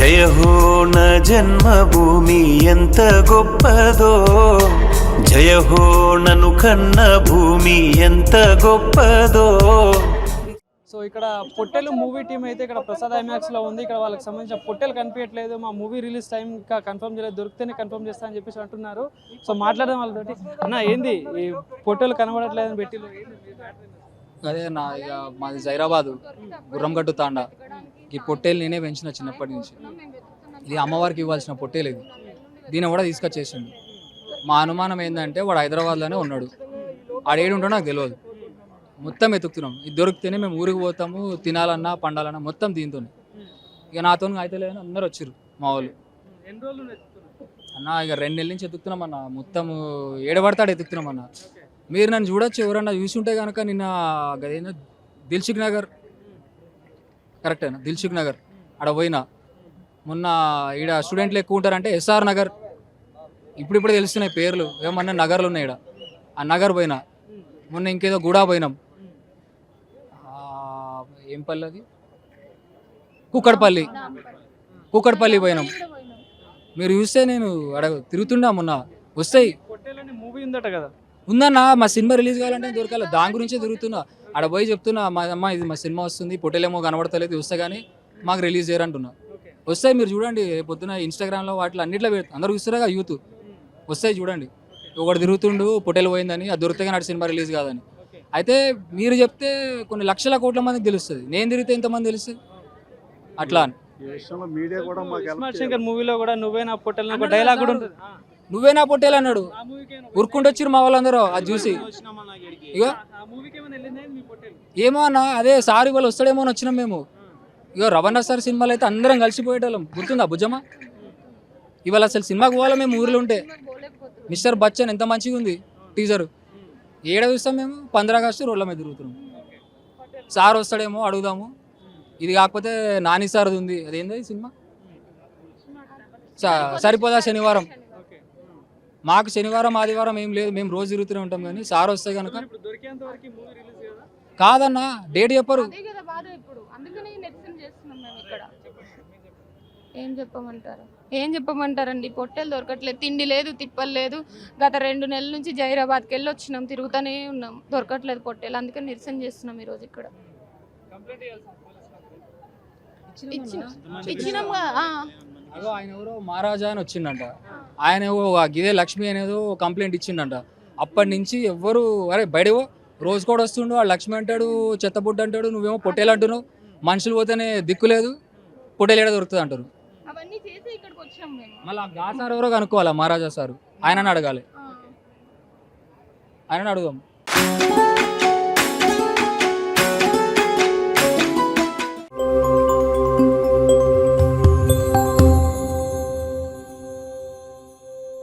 జయ హో నా జన్మభూమి ఎంత గొప్పదో, జయ హో నన్ను కన్న భూమి ఎంత గొప్పదో. సో ఇక్కడ పొట్టెలు మూవీ టీం అయితే ఇక్కడ ప్రసాద్ ఐమాక్స్లో ఉంది. ఇక్కడ వాళ్ళకి సంబంధించిన పొట్టెలు కనిపించట్లేదు, మా మూవీ రిలీజ్ టైం ఇంకా కన్ఫర్మ్ చేయలేదు, దొరికితేనే కన్ఫర్మ్ చేస్తా అని చెప్పేసి అంటున్నారు. సో మాట్లాడడం వాళ్ళతోటి, అన్న ఏంది ఈ పొట్టెలు కనబడట్లేదని పెట్టి అదే అన్న, ఇక మాది జైరాబాదు గుర్రంగట్టు తాండా. ఈ పొట్టేలు నేనే పెంచిన చిన్నప్పటి నుంచి. ఇది అమ్మవారికి ఇవ్వాల్సిన పొట్టేలు ఇది. దీన్ని కూడా తీసుకొచ్చేసిండు. మా అనుమానం ఏంటంటే వాడు హైదరాబాద్లోనే ఉన్నాడు, ఆడేడు ఉంటాడో నాకు తెలియదు. మొత్తం ఎతుకుతున్నాం, ఇది దొరికితేనే మేము ఊరికి పోతాము, తినాలన్నా పండాలన్నా మొత్తం దీంతో. ఇక నాతో అయితే లేదని అందరు వచ్చారు మా వాళ్ళు. అన్న ఇక 2 నెలల నుంచి ఎత్తుకుతున్నాం అన్న, మొత్తం ఏడబడతాడు ఎత్తుకుతున్నాం అన్న. మీరు నన్ను చూడొచ్చు, ఎవరన్నా చూసి ఉంటే కనుక నిన్న అదేనా దిల్సుఖ్ నగర్, కరెక్టేనా దిల్సుఖ్ నగర్ ఆడ పోయినా. మొన్న ఈడ స్టూడెంట్లు ఎక్కువ ఉంటారంటే ఎస్ఆర్ నగర్, ఇప్పుడిప్పుడే తెలుస్తున్నాయి పేర్లు, ఏమన్నా నగర్లు ఉన్నాయి ఈడ. ఆ నగర్ పోయినా. మొన్న ఇంకేదో గూడా పోయినాం, ఏం పల్లి అది, కుక్కడపల్లి పోయినాం. మీరు చూస్తే నేను అడ తిరుగుతున్నా, మొన్న వస్తాయి మూవీ ఉందట కదా. ఉందన్న, మా సినిమా రిలీజ్ కావాలంటే దొరకాలి, దాని గురించే తిరుగుతున్నా. ఆడ పోయి చెప్తున్నా, మా అమ్మ ఇది మా సినిమా వస్తుంది, పొట్టేలేమో కనబడతలేదు, వస్తే కానీ మాకు రిలీజ్ చేయరంటున్నా. వస్తాయి, మీరు చూడండి పొద్దున ఇన్స్టాగ్రామ్లో వాటిలో అన్నిట్లో అందరూ చూస్తారా యూత్, వస్తాయి చూడండి. ఒకటి తిరుగుతుండు పొట్టేలు పోయిందని, అది దొరికితే కానీ సినిమా రిలీజ్ కాదని. అయితే మీరు చెప్తే కొన్ని లక్షల కోట్ల మందికి తెలుస్తుంది, నేను తిరిగితే ఎంతమంది తెలుస్తుంది అట్లా అని. శంకర్ మూవీలో కూడా నువ్వే నా పొట్టెలు డైలాగ్ కూడా ఉంటుంది, నువ్వే నా పొట్టేలు అన్నాడు. ఉరుక్కుంటూ వచ్చారు మా వాళ్ళందరూ అది చూసి. ఇగో ఏమో అన్న, అదే సార్ ఇవాళ వస్తాడేమో అని వచ్చినాం మేము. ఇగో రవణ సార్ సినిమాలో అయితే అందరం కలిసిపోయేటోళ్ళం, గుర్తుందా భుజమా? ఇవాళ అసలు సినిమాకి పోవాలి మేము ఊర్లో ఉంటే. మిస్టర్ బచ్చన్ ఎంత మంచిగా ఉంది టీజర్, ఏడ చూస్తాం మేము 15 ఆగస్టు రోడ్ల మీద తిరుగుతున్నాం. సార్ వస్తాడేమో అడుగుదాము. ఇది కాకపోతే నాని సార్ది ఉంది, అదేంది సినిమా సరిపోదా శనివారం. మాకు శనివారం ఆదివారం ఏం లేదు, మేము రోజు తిరుగుతూనే ఉంటాం. కానీ సార్ వస్తే కనుక కాదన్నా, డేట్ చెప్పరు. ఏం చెప్పమంటారండి, పొట్టెలు దొరకట్లేదు, తిండి లేదు, తిప్పలు లేదు. గత 2 నెలల నుంచి జైరాబాద్కి వెళ్ళి వచ్చినాం, తిరుగుతూనే ఉన్నాం, దొరకట్లేదు పొట్టేలు. అందుకని నిరసన చేస్తున్నాం ఈరోజు ఇక్కడ. ఇచ్చినాం. ఆయన ఎవరో మహారాజా అని వచ్చిండంట, ఆయన గిదే లక్ష్మి అనేదో కంప్లైంట్ ఇచ్చిండంట. అప్పటి నుంచి ఎవ్వరు అరే బయటవో రోజు కూడా వస్తుండు, ఆ లక్ష్మి అంటాడు, చెత్తబుడ్డ అంటాడు, నువ్వేమో పొట్టేలు అంటున్నావు. మనుషులు పోతేనే దిక్కు లేదు, పొట్టేలు ఏడా దొరుకుతుంది అంటారు. మళ్ళీ గా సార్ ఎవరో కనుక్కోవాలా, మహారాజా సారు, ఆయనని అడగాలి, ఆయనని అడుగుదాం.